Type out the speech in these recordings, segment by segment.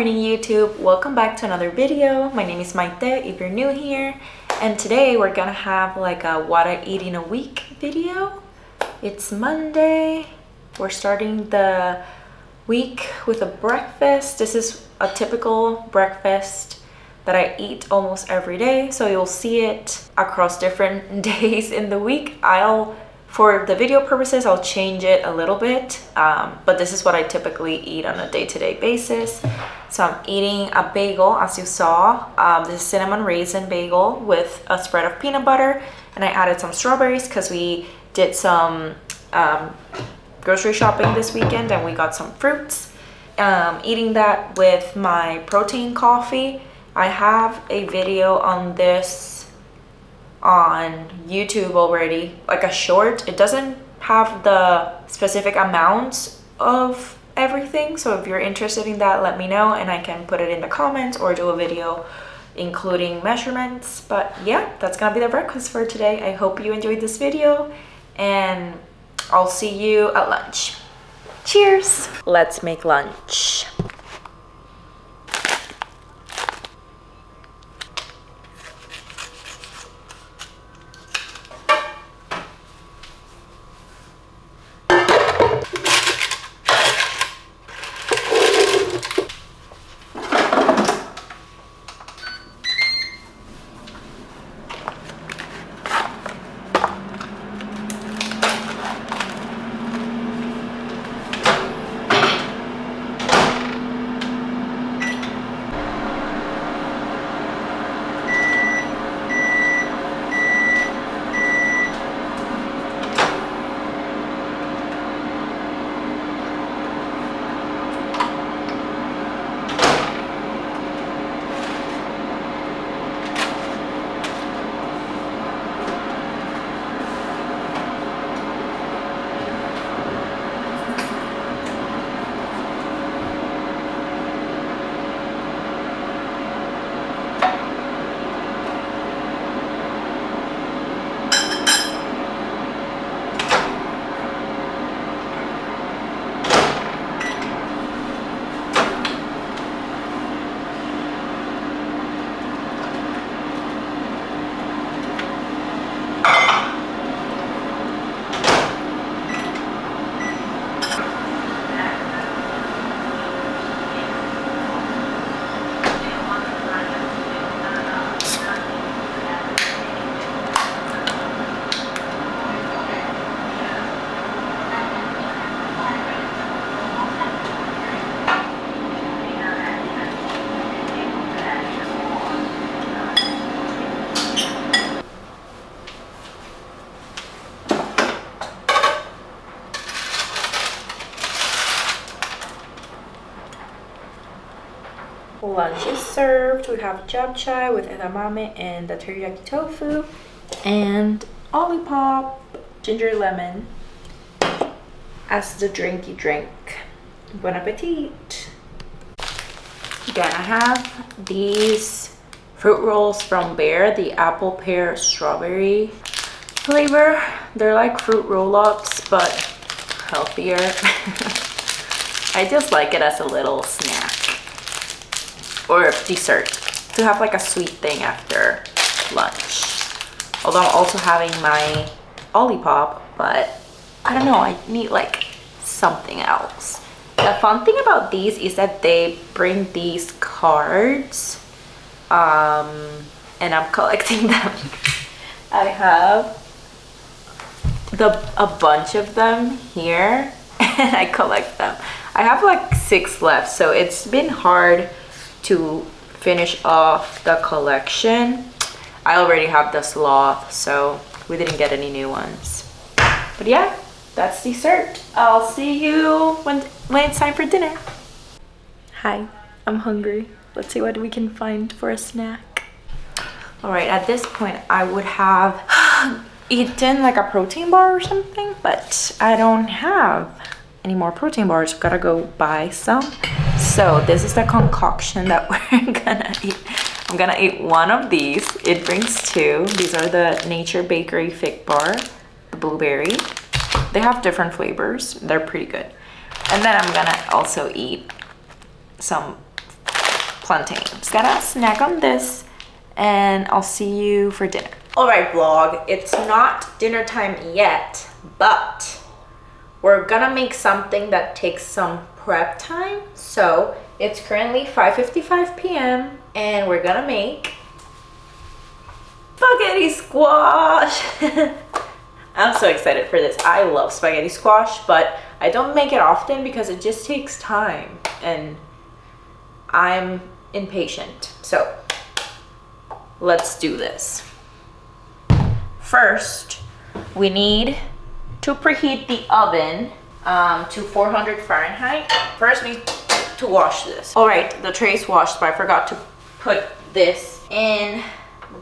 morning YouTube, welcome back to another video. My name is Maite if you're new here, and today we're gonna have like a what I eat in a week video. It's Monday. We're starting the week with a breakfast. This is a typical breakfast that I eat almost every day, so you'll see it across different days in the week. For the video purposes, I'll change it a little bit, but this is what I typically eat on a day-to-day basis. So I'm eating a bagel, as you saw. This is cinnamon raisin bagel with a spread of peanut butter, and I added some strawberries because we did some grocery shopping this weekend and we got some fruits. Eating that with my protein coffee. I have a video on this on YouTube already, like a short. It doesn't have the specific amounts of everything, so if you're interested in that, let me know and I can put it in the comments or do a video including measurements. But yeah, that's gonna be the breakfast for today. I hope you enjoyed this video and I'll see you at lunch. Cheers! Let's make lunch. Lunch is served. We have japchae with edamame and the teriyaki tofu and olipop ginger lemon as the drinky drink. Bon appetit. Again, I have these fruit rolls from Bear, the apple pear strawberry flavor. They're like fruit roll-ups but healthier. I just like it as a little snack or dessert to have like a sweet thing after lunch. Although I'm also having my olipop, but I don't know, I need like something else. The fun thing about these is that they bring these cards and I'm collecting them. I have a bunch of them here and I collect them. I have like 6 left, so it's been hard to finish off the collection. I already have the sloth, so we didn't get any new ones. But yeah, that's dessert. I'll see you when it's time for dinner. Hi, I'm hungry. Let's see what we can find for a snack. All right, at this point I would have eaten like a protein bar or something, but I don't have any more protein bars. Gotta go buy some. So this is the concoction that we're gonna eat. I'm gonna eat one of these. It brings 2. These are the Nature Bakery Fig Bar, the blueberry. They have different flavors. They're pretty good. And then I'm gonna also eat some plantains. Gonna snack on this and I'll see you for dinner. All right, vlog, it's not dinner time yet, but we're gonna make something that takes some prep time. So it's currently 5:55 p.m. and we're gonna make spaghetti squash. I'm so excited for this. I love spaghetti squash, but I don't make it often because it just takes time and I'm impatient. So let's do this. First, we need to preheat the oven to 400 Fahrenheit. First, we need to wash this. All right, the tray's washed, but I forgot to put this in.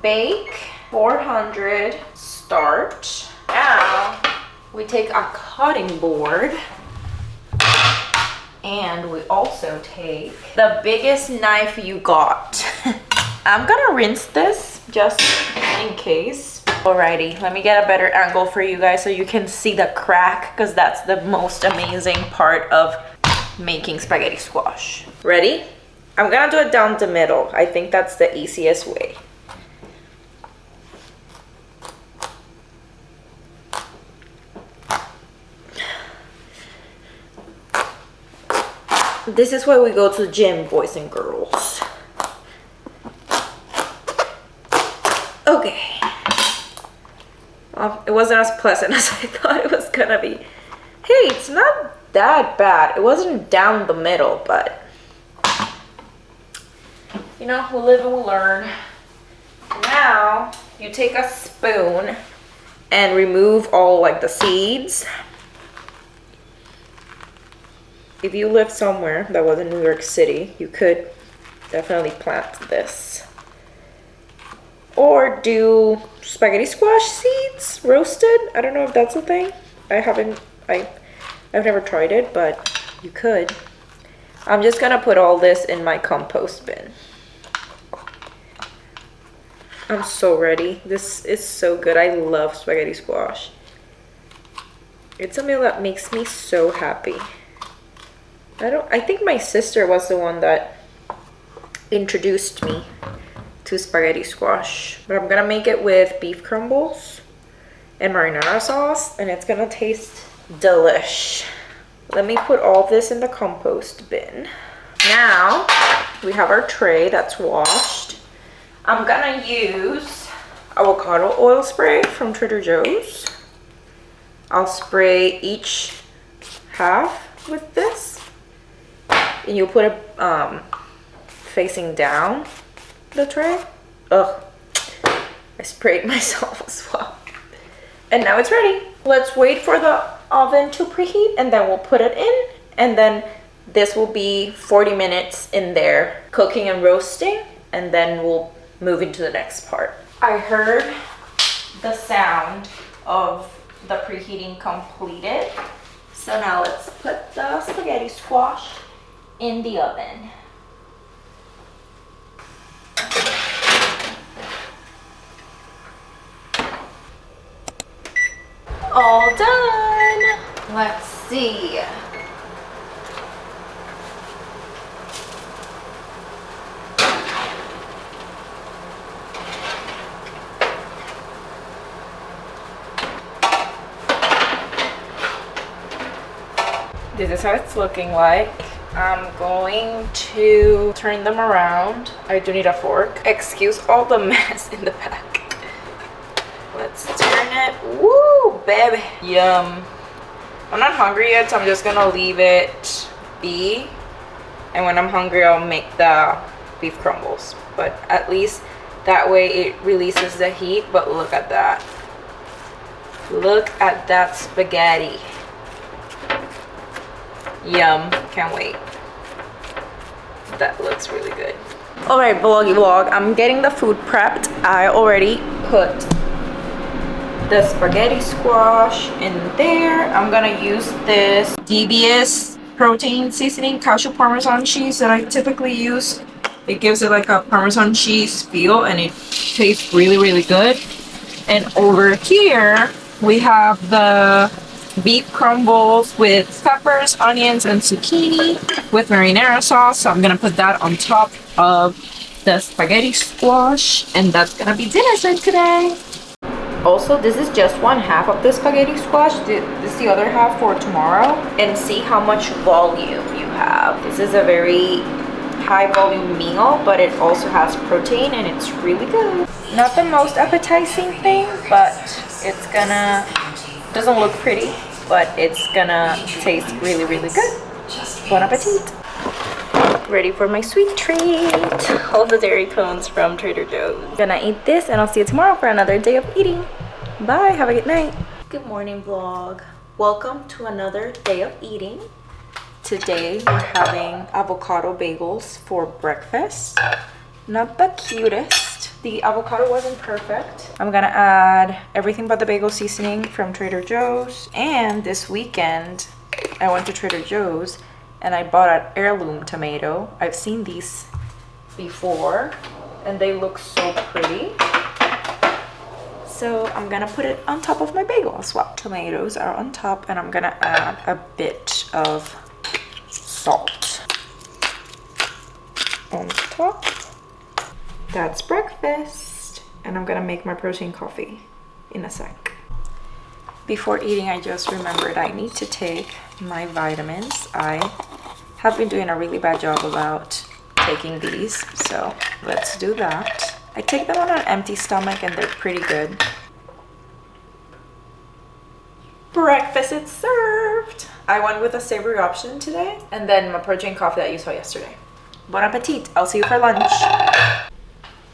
Bake 400, start. Now, we take a cutting board and we also take the biggest knife you got. I'm gonna rinse this just in case. Alrighty, let me get a better angle for you guys so you can see the crack, because that's the most amazing part of making spaghetti squash. Ready? I'm gonna do it down the middle. I think that's the easiest way. This is why we go to the gym, boys and girls. Okay. It wasn't as pleasant as I thought it was gonna be. Hey, it's not that bad. It wasn't down the middle, but you know, we'll live and we'll learn. Now, you take a spoon and remove all like the seeds. If you live somewhere that wasn't New York City, you could definitely plant this. Or do spaghetti squash seeds roasted. I don't know if that's a thing. I've never tried it, but you could. I'm just gonna put all this in my compost bin. I'm so ready. This is so good. I love spaghetti squash. It's a meal that makes me so happy. I think my sister was the one that introduced me to spaghetti squash. But I'm gonna make it with beef crumbles and marinara sauce, and it's gonna taste delish. Let me put all this in the compost bin. Now we have our tray that's washed. I'm gonna use avocado oil spray from Trader Joe's. I'll spray each half with this. And you put it facing down the tray. Ugh, I sprayed myself as well. And now it's ready. Let's wait for the oven to preheat and then we'll put it in. And then this will be 40 minutes in there cooking and roasting. And then we'll move into the next part. I heard the sound of the preheating completed. So now let's put the spaghetti squash in the oven. All done. Let's see. This is how it's looking like. I'm going to turn them around. I do need a fork. Excuse all the mess in the back. Let's turn it. Woo, baby. Yum. I'm not hungry yet, so I'm just gonna leave it be. And when I'm hungry, I'll make the beef crumbles. But at least that way it releases the heat. But look at that. Look at that spaghetti. Yum, can't wait. That looks really good. All right, vloggy vlog, I'm getting the food prepped. I already put the spaghetti squash in there. I'm gonna use this DBS protein seasoning, cashew parmesan cheese that I typically use. It gives it like a parmesan cheese feel and it tastes really, really good. And over here, we have the beef crumbles with peppers, onions, and zucchini with marinara sauce. So I'm gonna put that on top of the spaghetti squash, and that's gonna be dinner for today. Also, this is just one half of the spaghetti squash. This is the other half for tomorrow. And see how much volume you have. This is a very high volume meal, but it also has protein and it's really good. Not the most appetizing thing, but it's gonna, doesn't look pretty, but it's gonna taste really, really good. Bon appetit. Ready for my sweet treat. All the dairy cones from Trader Joe's. Gonna eat this and I'll see you tomorrow for another day of eating. Bye, have a good night. Good morning vlog. Welcome to another day of eating. Today we're having avocado bagels for breakfast. Not the cutest. The avocado wasn't perfect. I'm gonna add everything but the bagel seasoning from Trader Joe's. And this weekend I went to Trader Joe's and I bought an heirloom tomato. I've seen these before and they look so pretty. So I'm gonna put it on top of my bagel as well. Tomatoes are on top and I'm gonna add a bit of salt on top. That's breakfast. And I'm gonna make my protein coffee in a sec. Before eating, I just remembered I need to take my vitamins. I have been doing a really bad job about taking these, so let's do that. I take them on an empty stomach and they're pretty good. Breakfast is served. I went with a savory option today and then my protein coffee that you saw yesterday. Bon appetit. I'll see you for lunch.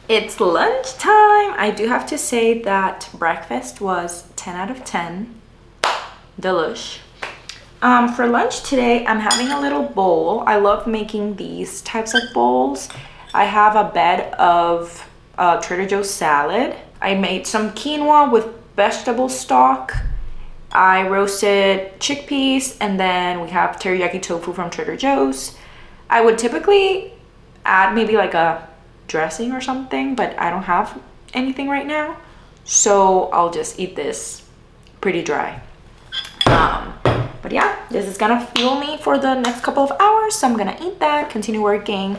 It's lunchtime. I do have to say that breakfast was 10 out of 10. Delish. For lunch today, I'm having a little bowl. I love making these types of bowls. I have a bed of Trader Joe's salad. I made some quinoa with vegetable stock. I roasted chickpeas, and then we have teriyaki tofu from Trader Joe's. I would typically add maybe like a dressing or something, but I don't have anything right now, so I'll just eat this pretty dry. But yeah, this is gonna fuel me for the next couple of hours, so I'm gonna eat that, continue working,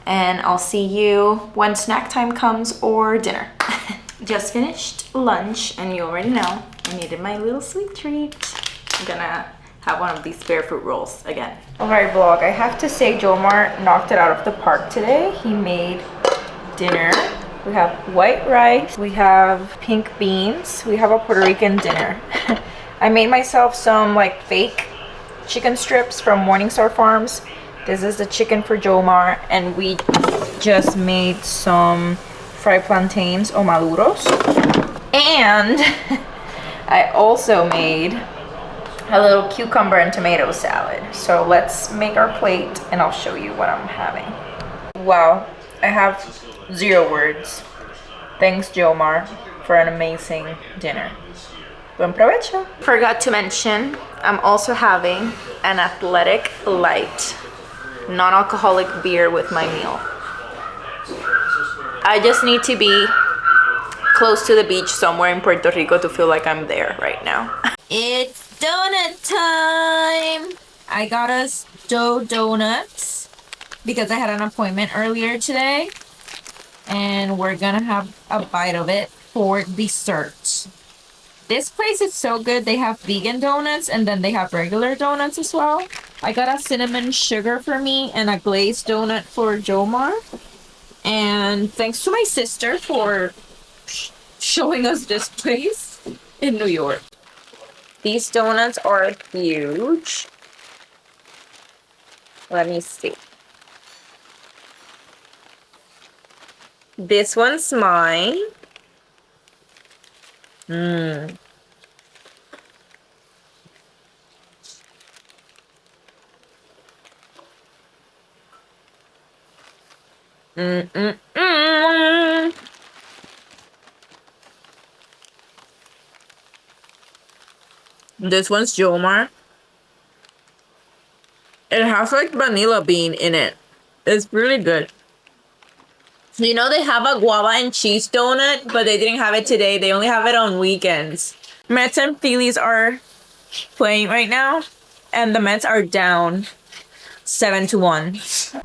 and I'll see you when snack time comes or dinner. Just finished lunch and you already know I needed my little sweet treat. I'm gonna have one of these barefoot rolls again. Alright vlog, I have to say Jomar knocked it out of the park today. He made dinner. We have white rice, we have pink beans, we have a Puerto Rican dinner. I made myself some like fake chicken strips from Morningstar Farms. This is the chicken for Jomar, and we just made some fried plantains o maduros. And I also made a little cucumber and tomato salad. So let's make our plate and I'll show you what I'm having. Wow, I have 0 words. Thanks Jomar for an amazing dinner. Buen provecho. Forgot to mention, I'm also having an athletic light non-alcoholic beer with my meal. I just need to be close to the beach somewhere in Puerto Rico to feel like I'm there right now. It's donut time! I got us dough donuts because I had an appointment earlier today, and we're gonna have a bite of it for dessert. This place is so good. They have vegan donuts and then they have regular donuts as well. I got a cinnamon sugar for me and a glazed donut for Jomar. And thanks to my sister for showing us this place in New York. These donuts are huge. Let me see. This one's mine. Mm. This one's Jomar. It has like vanilla bean in it. It's really good. You know they have a guava and cheese donut, but they didn't have it today. They only have it on weekends. Mets and Phillies are playing right now, and the Mets are down 7-1.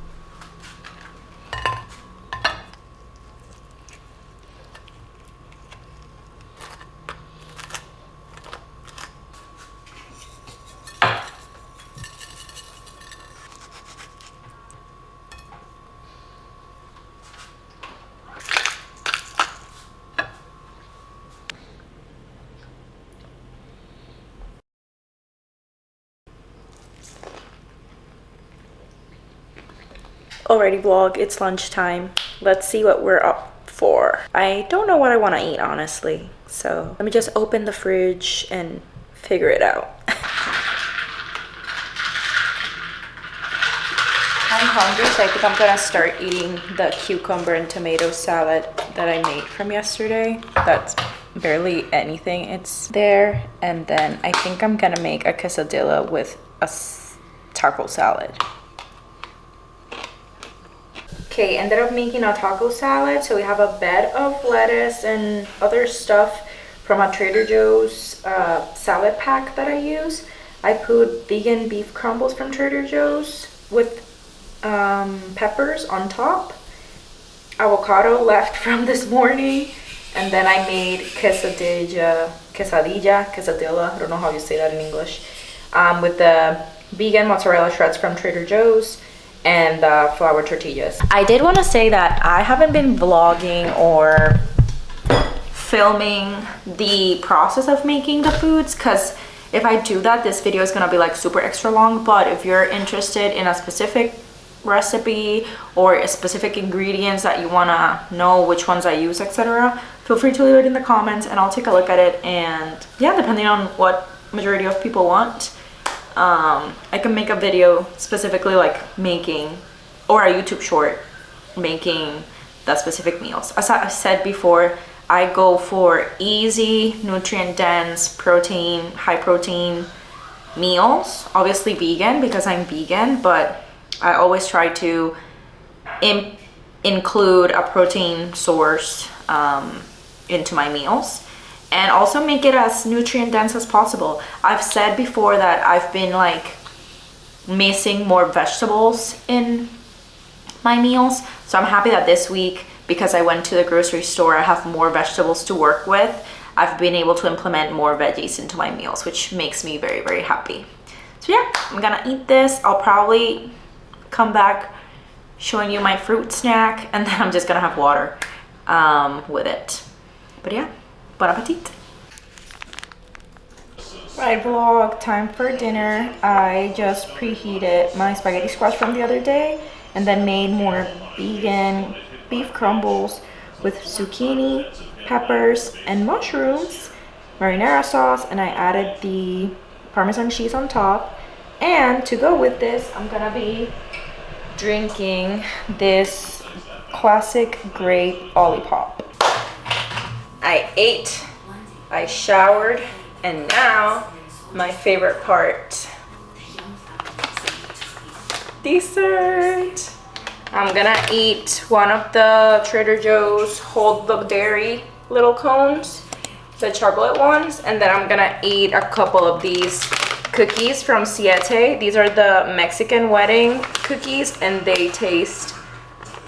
Alrighty vlog, it's lunchtime. Let's see what we're up for. I don't know what I want to eat, honestly. So let me just open the fridge and figure it out. I'm hungry, so I think I'm gonna start eating the cucumber and tomato salad that I made from yesterday. That's barely anything, it's there. And then I think I'm gonna make a quesadilla with a taco salad. Okay, ended up making a taco salad. So we have a bed of lettuce and other stuff from a Trader Joe's salad pack that I use. I put vegan beef crumbles from Trader Joe's with peppers on top, avocado left from this morning, and then I made quesadilla, I don't know how you say that in English, with the vegan mozzarella shreds from Trader Joe's and the flour tortillas. I did want to say that I haven't been vlogging or filming the process of making the foods, because if I do that, this video is gonna be like super extra long. But if you're interested in a specific recipe or specific ingredients that you want to know which ones I use, etc., feel free to leave it in the comments and I'll take a look at it. And yeah, depending on what majority of people want, I can make a video specifically like making, or a YouTube short making the specific meals. As I said before, I go for easy, nutrient dense, protein, high protein meals, obviously vegan because I'm vegan, but I always try to include a protein source into my meals, and also make it as nutrient dense as possible. I've said before that I've been like missing more vegetables in my meals, so I'm happy that this week, because I went to the grocery store, I have more vegetables to work with. I've been able to implement more veggies into my meals, which makes me very, very happy. So yeah, I'm gonna eat this. I'll probably come back showing you my fruit snack, and then I'm just gonna have water with it. But yeah, bon appetit. Right, vlog, time for dinner. I just preheated my spaghetti squash from the other day and then made more vegan beef crumbles with zucchini, peppers, and mushrooms, marinara sauce, and I added the Parmesan cheese on top. And to go with this, I'm gonna be drinking this classic grape Olipop. I ate, I showered, and now my favorite part, dessert. I'm gonna eat one of the Trader Joe's Hold the Dairy little cones, the chocolate ones, and then I'm gonna eat a couple of these cookies from Siete. These are the Mexican wedding cookies and they taste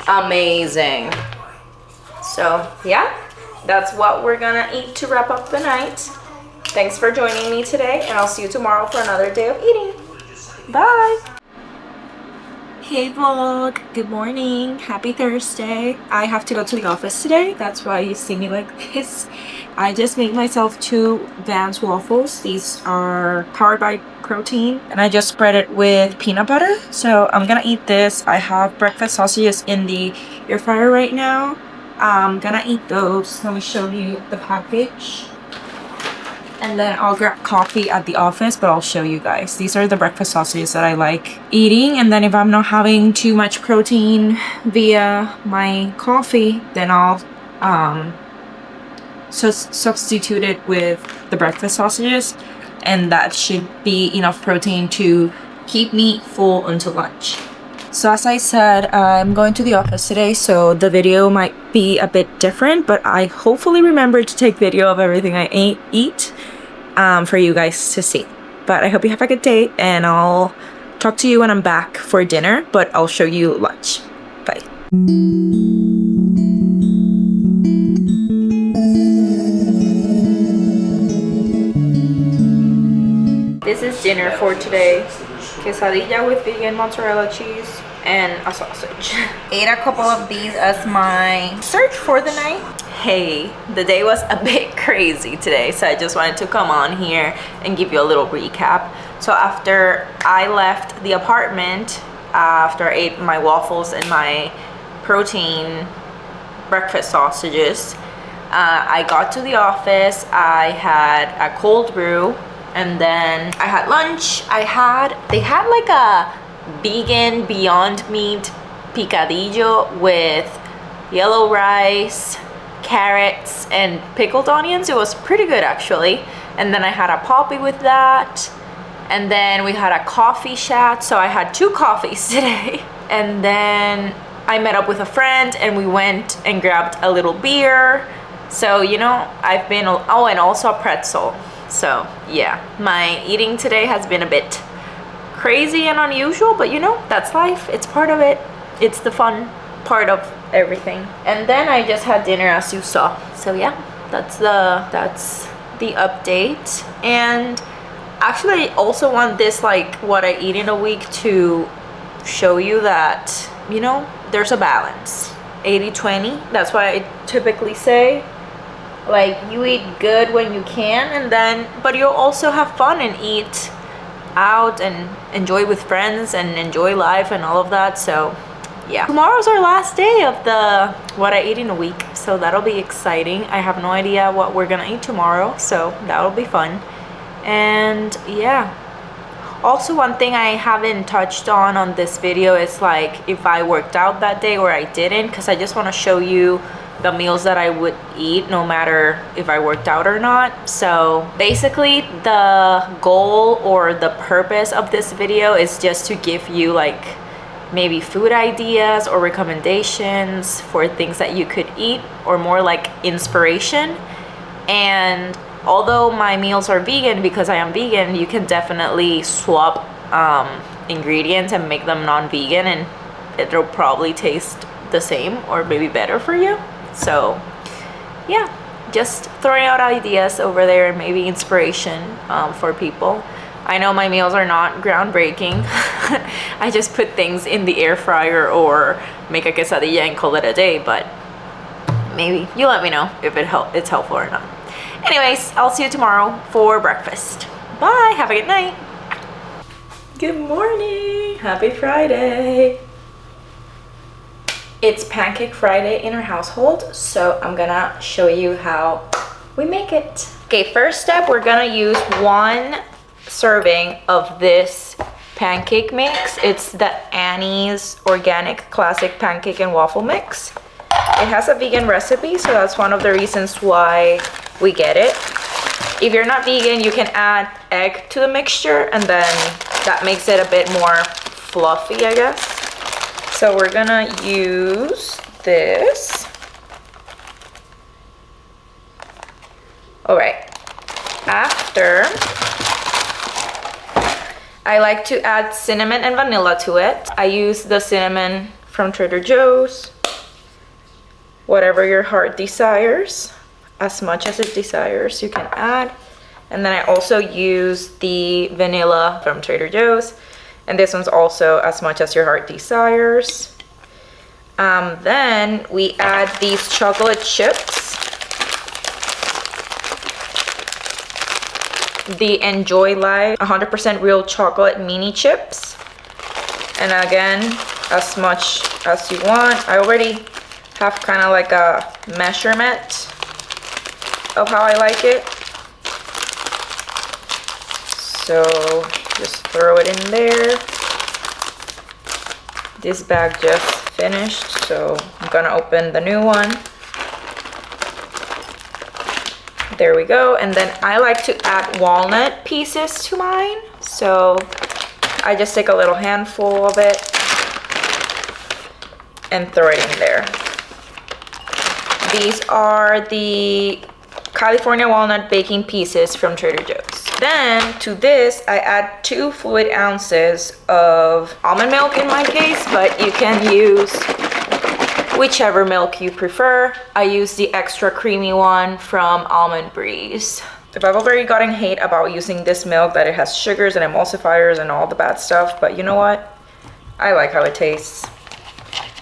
amazing. So yeah, that's what we're gonna eat to wrap up the night. Thanks for joining me today, and I'll see you tomorrow for another day of eating. Bye. Hey vlog, good morning, happy Thursday. I have to go to the office today, that's why you see me like this. I just made myself 2 Vans waffles. These are powered by protein, and I just spread it with peanut butter. So I'm gonna eat this. I have breakfast sausages in the air fryer right now. I'm gonna eat those. Let me show you the package. And then I'll grab coffee at the office, but I'll show you guys. These are the breakfast sausages that I like eating. And then if I'm not having too much protein via my coffee, then I'll substitute it with the breakfast sausages. And that should be enough protein to keep me full until lunch. So as I said, I'm going to the office today, so the video might be a bit different, but I hopefully remember to take video of everything I eat for you guys to see. But I hope you have a good day, and I'll talk to you when I'm back for dinner, but I'll show you lunch. Bye. This is dinner for today. Quesadilla with vegan mozzarella cheese and a sausage. Ate a couple of these as my search for the night. Hey, the day was a bit crazy today, so I just wanted to come on here and give you a little recap. So after I left the apartment after I ate my waffles and my protein breakfast sausages. I got to the office, I had a cold brew, and then I had lunch. They had like a vegan Beyond Meat picadillo with yellow rice, carrots, and pickled onions. It was pretty good actually. And then I had a poppy with that. And then we had a coffee chat. So I had 2 coffees today. And then I met up with a friend and we went and grabbed a little beer. So, you know, I've been, oh, and also a pretzel. So yeah, my eating today has been a bit crazy and unusual, but you know, that's life. It's part of it. It's the fun part of everything. And then I just had dinner, as you saw. So yeah, that's the update. And actually I also want this, like what I eat in a week, to show you that, you know, there's a balance. 80-20, that's why I typically say, like, you eat good when you can, and then but you'll also have fun and eat out and enjoy with friends and enjoy life and all of that. So yeah, tomorrow's our last day of the what I eat in a week, so that'll be exciting. I have no idea what we're gonna eat tomorrow, so that'll be fun. And yeah, also one thing I haven't touched on this video is like if I worked out that day or I didn't, because I just want to show you the meals that I would eat no matter if I worked out or not. So basically the goal or the purpose of this video is just to give you like maybe food ideas or recommendations for things that you could eat, or more like inspiration. And although my meals are vegan, because I am vegan, you can definitely swap ingredients and make them non-vegan, and it'll probably taste the same or maybe better for you. So yeah, just throwing out ideas over there and maybe inspiration for people. I know my meals are not groundbreaking. I just put things in the air fryer or make a quesadilla and call it a day, but maybe you let me know if it's helpful or not. Anyways, I'll see you tomorrow for breakfast. Bye, have a good night. Good morning, happy Friday. It's Pancake Friday in our household, so I'm gonna show you how we make it. Okay, first step, we're gonna use 1 serving of this pancake mix. It's the Annie's Organic Classic Pancake and Waffle Mix. It has a vegan recipe, so that's one of the reasons why we get it. If you're not vegan, you can add egg to the mixture, and then that makes it a bit more fluffy, I guess. So we're gonna use this. All right, after, I like to add cinnamon and vanilla to it. I use the cinnamon from Trader Joe's, whatever your heart desires, as much as it desires you can add. And then I also use the vanilla from Trader Joe's, and this one's also as much as your heart desires. Then we add these chocolate chips, the Enjoy Life 100% real chocolate mini chips, and again, as much as you want. I already have kind of like a measurement of how I like it, so just throw it in there. This bag just finished, so I'm gonna open the new one. There we go. And then I like to add walnut pieces to mine, so I just take a little handful of it and throw it in there. These are the California walnut baking pieces from Trader Joe's. Then to this, I add 2 fluid ounces of almond milk in my case, but you can use whichever milk you prefer. I use the extra creamy one from Almond Breeze. I've already gotten hate about using this milk, that it has sugars and emulsifiers and all the bad stuff, but you know what? I like how it tastes.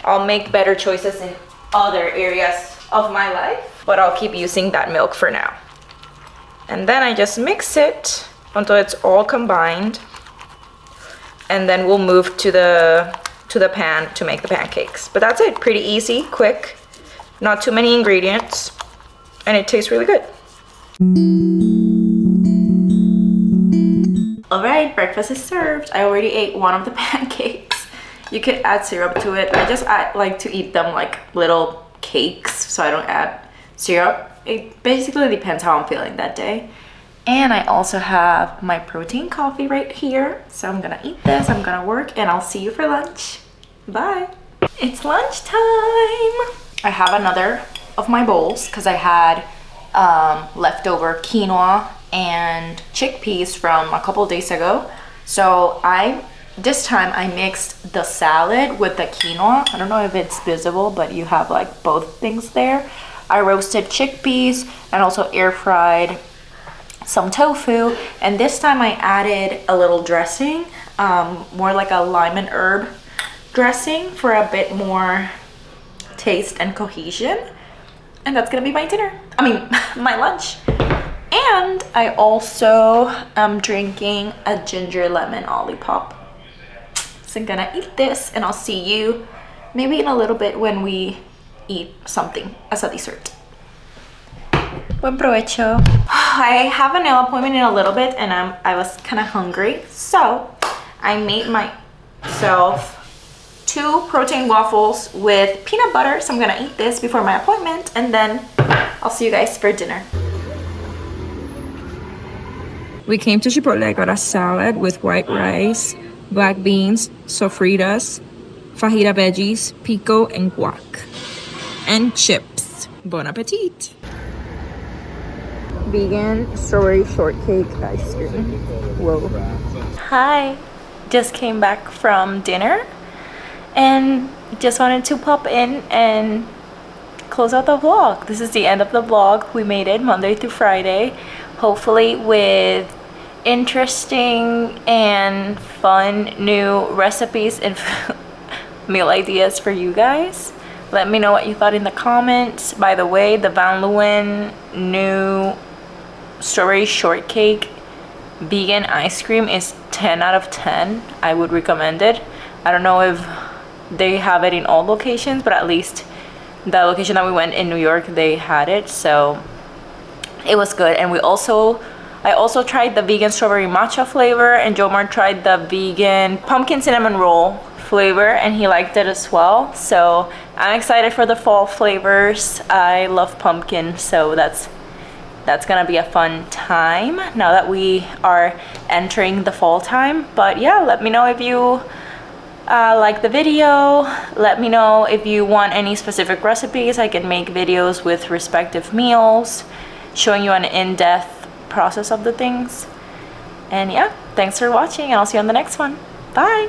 I'll make better choices in other areas of my life, but I'll keep using that milk for now. And then I just mix it until it's all combined. and then we'll move to the pan to make the pancakes. But that's it, pretty easy, quick, not too many ingredients, and it tastes really good. All right, breakfast is served. I already ate one of the pancakes. You could add syrup to it. I like to eat them like little cakes, so I don't add syrup. It basically depends how I'm feeling that day. And I also have my protein coffee right here. So I'm gonna eat this, I'm gonna work, and I'll see you for lunch. Bye. It's lunchtime. I have another of my bowls because I had leftover quinoa and chickpeas from a couple days ago. So this time I mixed the salad with the quinoa. I don't know if it's visible, but you have like both things there. I roasted chickpeas and also air fried some tofu, and this time I added a little dressing, more like a lime and herb dressing for a bit more taste and cohesion. And that's gonna be my dinner. My lunch. And I also am drinking a ginger lemon olipop. So I'm gonna eat this, and I'll see you maybe in a little bit when we eat something as a dessert. Buen provecho. I have a nail appointment in a little bit, and I was kind of hungry, so I made myself 2 protein waffles with peanut butter. So I'm gonna eat this before my appointment, and then I'll see you guys for dinner. We came to Chipotle, got a salad with white rice, black beans, sofritas, fajita veggies, pico, and guac. And chips. Bon appetit. Vegan strawberry shortcake ice cream. Whoa. Hi, just came back from dinner and just wanted to pop in and close out the vlog. This is the end of the vlog. We made it Monday through Friday, hopefully with interesting and fun new recipes and meal ideas for you guys. Let me know what you thought in the comments. By the way, the Van Leeuwen new strawberry shortcake vegan ice cream is 10 out of 10. I would recommend it. I don't know if they have it in all locations, but at least the location that we went in New York, they had it, so it was good. And I also tried the vegan strawberry matcha flavor, and Jomar tried the vegan pumpkin cinnamon roll flavor, and he liked it as well. So I'm excited for the fall flavors. I love pumpkin, so that's gonna be a fun time now that we are entering the fall time. But yeah, let me know if you like the video. Let me know if you want any specific recipes. I can make videos with respective meals, showing you an in-depth process of the things. And yeah, thanks for watching, and I'll see you on the next one. Bye.